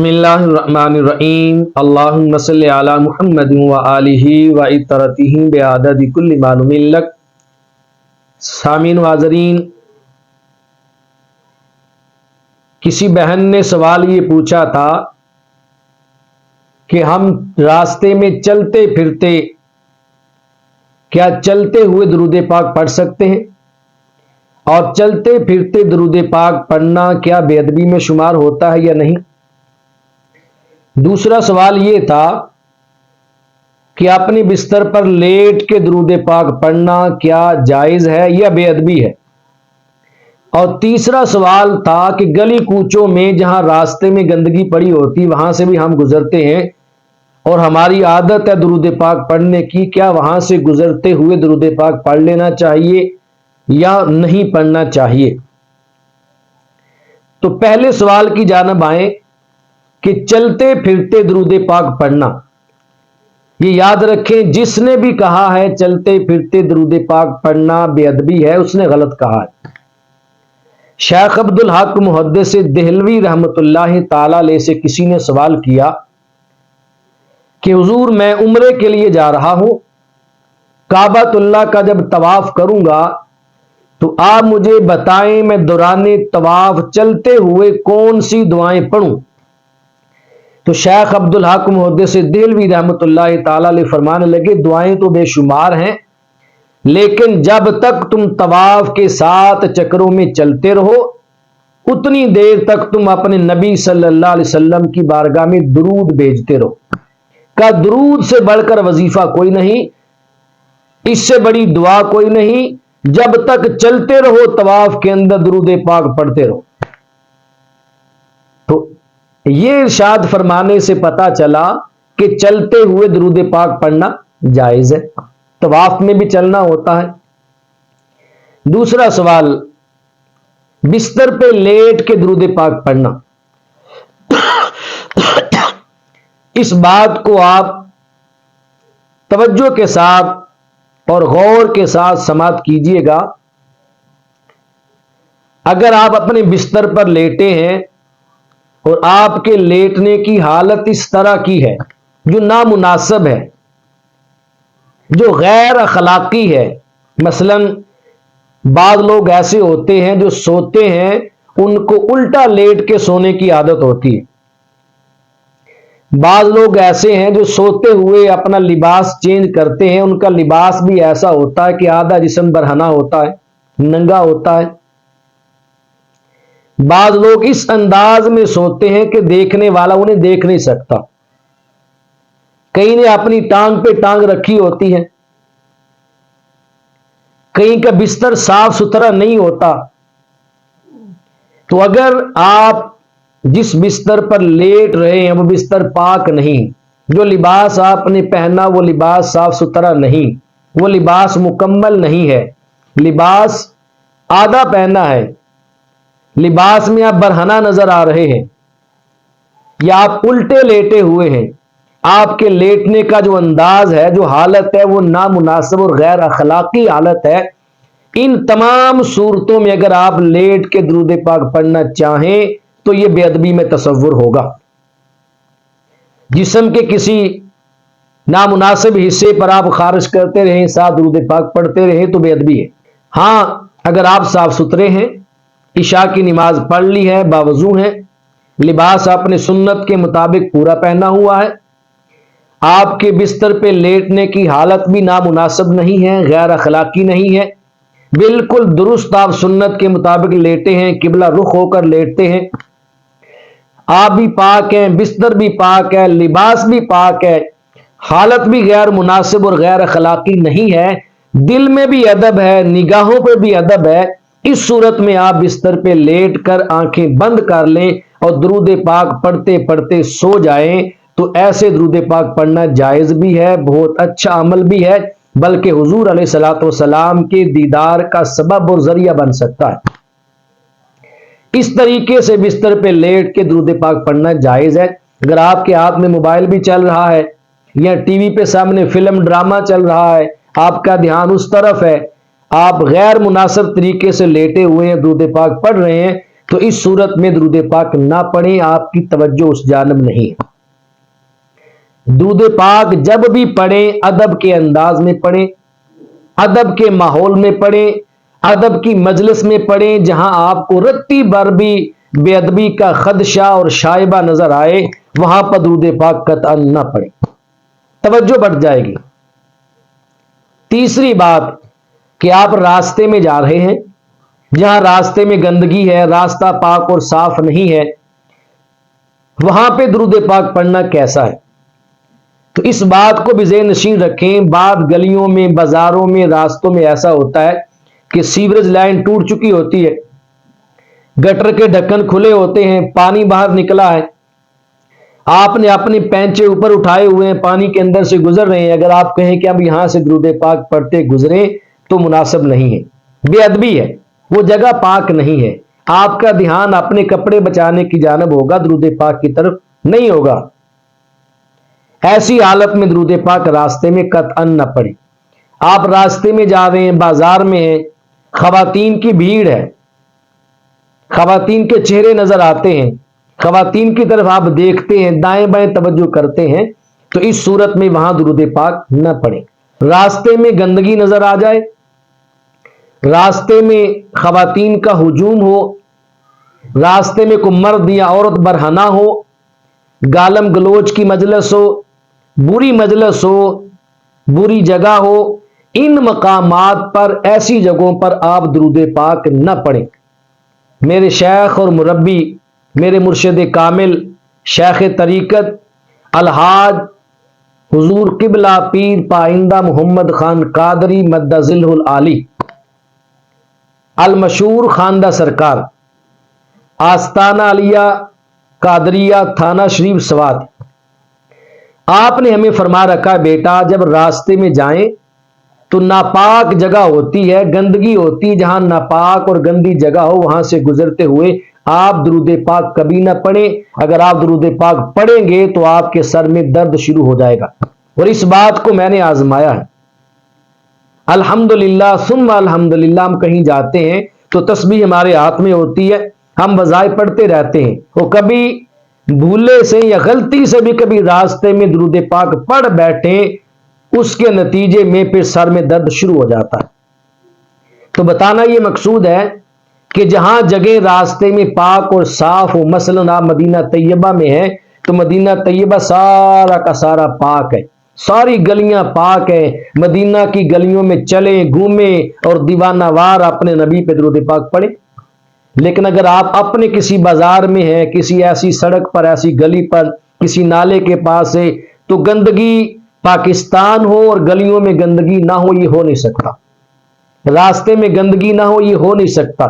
بسم اللہ الرحمن الرحیم اللہم صلی علی محمد و آلہ و اطرتہ بعدد کل معلوم لک۔ سامعین و حاضرین، کسی بہن نے سوال یہ پوچھا تھا کہ ہم راستے میں چلتے پھرتے کیا چلتے ہوئے درود پاک پڑھ سکتے ہیں، اور چلتے پھرتے درود پاک پڑھنا کیا بے ادبی میں شمار ہوتا ہے یا نہیں۔ دوسرا سوال یہ تھا کہ اپنے بستر پر لیٹ کے درود پاک پڑھنا کیا جائز ہے یا بے ادبی ہے۔ اور تیسرا سوال تھا کہ گلی کوچوں میں جہاں راستے میں گندگی پڑی ہوتی وہاں سے بھی ہم گزرتے ہیں اور ہماری عادت ہے درود پاک پڑھنے کی، کیا وہاں سے گزرتے ہوئے درود پاک پڑھ لینا چاہیے یا نہیں پڑھنا چاہیے۔ تو پہلے سوال کی جانب آئیں کہ چلتے پھرتے درود پاک پڑھنا، یہ یاد رکھیں جس نے بھی کہا ہے چلتے پھرتے درود پاک پڑھنا بے ادبی ہے، اس نے غلط کہا ہے۔ شیخ عبدالحق محدث دہلوی رحمت اللہ تعالی علیہ سے کسی نے سوال کیا کہ حضور میں عمرے کے لیے جا رہا ہوں، کعبۃ اللہ کا جب طواف کروں گا تو آپ مجھے بتائیں میں دوران طواف چلتے ہوئے کون سی دعائیں پڑھوں۔ تو شیخ عبدالحق محدث دہلوی رحمت اللہ تعالی علیہ فرمانے لگے دعائیں تو بے شمار ہیں، لیکن جب تک تم طواف کے ساتھ چکروں میں چلتے رہو اتنی دیر تک تم اپنے نبی صلی اللہ علیہ وسلم کی بارگاہ میں درود بھیجتے رہو۔ کا درود سے بڑھ کر وظیفہ کوئی نہیں، اس سے بڑی دعا کوئی نہیں، جب تک چلتے رہو طواف کے اندر درود پاک پڑھتے رہو۔ تو یہ ارشاد فرمانے سے پتا چلا کہ چلتے ہوئے درود پاک پڑھنا جائز ہے، طواف میں بھی چلنا ہوتا ہے۔ دوسرا سوال، بستر پہ لیٹ کے درود پاک پڑھنا، اس بات کو آپ توجہ کے ساتھ اور غور کے ساتھ سماعت کیجئے گا۔ اگر آپ اپنے بستر پر لیٹے ہیں اور آپ کے لیٹنے کی حالت اس طرح کی ہے جو نامناسب ہے، جو غیر اخلاقی ہے، مثلا بعض لوگ ایسے ہوتے ہیں جو سوتے ہیں ان کو الٹا لیٹ کے سونے کی عادت ہوتی ہے، بعض لوگ ایسے ہیں جو سوتے ہوئے اپنا لباس چینج کرتے ہیں، ان کا لباس بھی ایسا ہوتا ہے کہ آدھا جسم برہنہ ہوتا ہے، ننگا ہوتا ہے۔ بعض لوگ اس انداز میں سوتے ہیں کہ دیکھنے والا انہیں دیکھ نہیں سکتا، کئی نے اپنی ٹانگ پہ ٹانگ رکھی ہوتی ہے، کئی کا بستر صاف ستھرا نہیں ہوتا۔ تو اگر آپ جس بستر پر لیٹ رہے ہیں وہ بستر پاک نہیں، جو لباس آپ نے پہنا وہ لباس صاف ستھرا نہیں، وہ لباس مکمل نہیں ہے، لباس آدھا پہنا ہے، لباس میں آپ برہنہ نظر آ رہے ہیں، یا آپ الٹے لیٹے ہوئے ہیں، آپ کے لیٹنے کا جو انداز ہے، جو حالت ہے، وہ نامناسب اور غیر اخلاقی حالت ہے۔ ان تمام صورتوں میں اگر آپ لیٹ کے درود پاک پڑھنا چاہیں تو یہ بے ادبی میں تصور ہوگا۔ جسم کے کسی نامناسب حصے پر آپ خارج کرتے رہیں، ساتھ درود پاک پڑھتے رہیں تو بے ادبی ہے۔ ہاں، اگر آپ صاف ستھرے ہیں، عشاء کی نماز پڑھ لی ہے، باوضو ہیں، لباس آپ نے سنت کے مطابق پورا پہنا ہوا ہے، آپ کے بستر پہ لیٹنے کی حالت بھی نامناسب نہیں ہے، غیر اخلاقی نہیں ہے، بالکل درست آپ سنت کے مطابق لیٹے ہیں، قبلہ رخ ہو کر لیٹتے ہیں، آپ بھی پاک ہیں، بستر بھی پاک ہے، لباس بھی پاک ہے، حالت بھی غیر مناسب اور غیر اخلاقی نہیں ہے، دل میں بھی ادب ہے، نگاہوں پہ بھی ادب ہے، اس صورت میں آپ بستر پہ لیٹ کر آنکھیں بند کر لیں اور درود پاک پڑھتے پڑھتے سو جائیں تو ایسے درود پاک پڑھنا جائز بھی ہے، بہت اچھا عمل بھی ہے، بلکہ حضور علیہ الصلوۃ والسلام کے دیدار کا سبب اور ذریعہ بن سکتا ہے۔ اس طریقے سے بستر پہ لیٹ کے درود پاک پڑھنا جائز ہے۔ اگر آپ کے ہاتھ میں موبائل بھی چل رہا ہے یا ٹی وی پہ سامنے فلم ڈرامہ چل رہا ہے، آپ کا دھیان اس طرف ہے، آپ غیر مناسب طریقے سے لیٹے ہوئے ہیں، درود پاک پڑھ رہے ہیں، تو اس صورت میں درود پاک نہ پڑھیں، آپ کی توجہ اس جانب نہیں ہے۔ درود پاک جب بھی پڑھیں ادب کے انداز میں پڑھیں، ادب کے ماحول میں پڑھیں، ادب کی مجلس میں پڑھیں، جہاں آپ کو رتی بھر بھی بے ادبی کا خدشہ اور شائبہ نظر آئے وہاں پر درود پاک قطعا نہ پڑھیں، توجہ بڑھ جائے گی۔ تیسری بات کہ آپ راستے میں جا رہے ہیں، جہاں راستے میں گندگی ہے، راستہ پاک اور صاف نہیں ہے، وہاں پہ درود پاک پڑھنا کیسا ہے؟ تو اس بات کو بھی ذہن نشین رکھیں۔ بعض گلیوں میں، بازاروں میں، راستوں میں ایسا ہوتا ہے کہ سیوریج لائن ٹوٹ چکی ہوتی ہے، گٹر کے ڈھکن کھلے ہوتے ہیں، پانی باہر نکلا ہے، آپ نے اپنے پینچے اوپر اٹھائے ہوئے ہیں، پانی کے اندر سے گزر رہے ہیں، اگر آپ کہیں کہ اب یہاں سے درود پاک پڑھتے گزریں تو مناسب نہیں ہے، بے ادبی ہے، وہ جگہ پاک نہیں ہے، آپ کا دھیان اپنے کپڑے بچانے کی جانب ہوگا، درود پاک کی طرف نہیں ہوگا۔ ایسی حالت میں درود پاک راستے میں قطعا نہ پڑھیں۔ آپ راستے میں جا رہے ہیں، بازار میں ہیں، خواتین کی بھیڑ ہے، خواتین کے چہرے نظر آتے ہیں، خواتین کی طرف آپ دیکھتے ہیں، دائیں بائیں توجہ کرتے ہیں، تو اس صورت میں وہاں درود پاک نہ پڑھیں۔ راستے میں گندگی نظر آ جائے، راستے میں خواتین کا ہجوم ہو، راستے میں کوئی مرد یا عورت برہنہ ہو، گالم گلوچ کی مجلس ہو، بری مجلس ہو، بری جگہ ہو، ان مقامات پر، ایسی جگہوں پر آپ درود پاک نہ پڑھیں۔ میرے شیخ اور مربی، میرے مرشد کامل، شیخ طریقت الحاج حضور قبلہ پیر پائندہ محمد خان قادری مد ظلہ العالی المشہور خواندہ سرکار، آستانہ علیہ قادریہ، تھانہ شریف سوات، آپ نے ہمیں فرما رکھا بیٹا جب راستے میں جائیں تو ناپاک جگہ ہوتی ہے، گندگی ہوتی، جہاں ناپاک اور گندی جگہ ہو وہاں سے گزرتے ہوئے آپ درود پاک کبھی نہ پڑھیں۔ اگر آپ درود پاک پڑھیں گے تو آپ کے سر میں درد شروع ہو جائے گا، اور اس بات کو میں نے آزمایا ہے۔ الحمدللہ ثم الحمدللہ، ہم کہیں جاتے ہیں تو تسبیح ہمارے ہاتھ میں ہوتی ہے، ہم وظائف پڑھتے رہتے ہیں، وہ کبھی بھولے سے یا غلطی سے بھی کبھی راستے میں درود پاک پڑھ بیٹھیں، اس کے نتیجے میں پھر سر میں درد شروع ہو جاتا ہے۔ تو بتانا یہ مقصود ہے کہ جہاں جگہ راستے میں پاک اور صاف ہو، مثلا آپ مدینہ طیبہ میں ہیں تو مدینہ طیبہ سارا کا سارا پاک ہے، ساری گلیاں پاک ہیں، مدینہ کی گلیوں میں چلیں گھومیں اور دیوانہ وار اپنے نبی پہ درود پاک پڑھیں۔ لیکن اگر آپ اپنے کسی بازار میں ہیں، کسی ایسی سڑک پر، ایسی گلی پر، کسی نالے کے پاس ہے، تو گندگی پاکستان ہو اور گلیوں میں گندگی نہ ہو، یہ ہو نہیں سکتا، راستے میں گندگی نہ ہو، یہ ہو نہیں سکتا،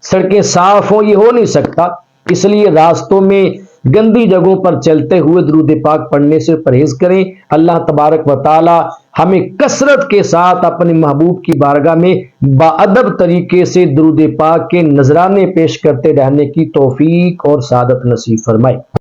سڑکیں صاف ہوں، یہ ہو نہیں سکتا۔ اس لیے راستوں میں گندی جگہوں پر چلتے ہوئے درود پاک پڑھنے سے پرہیز کریں۔ اللہ تبارک و تعالی ہمیں کثرت کے ساتھ اپنے محبوب کی بارگاہ میں باادب طریقے سے درود پاک کے نذرانے پیش کرتے رہنے کی توفیق اور سعادت نصیب فرمائے۔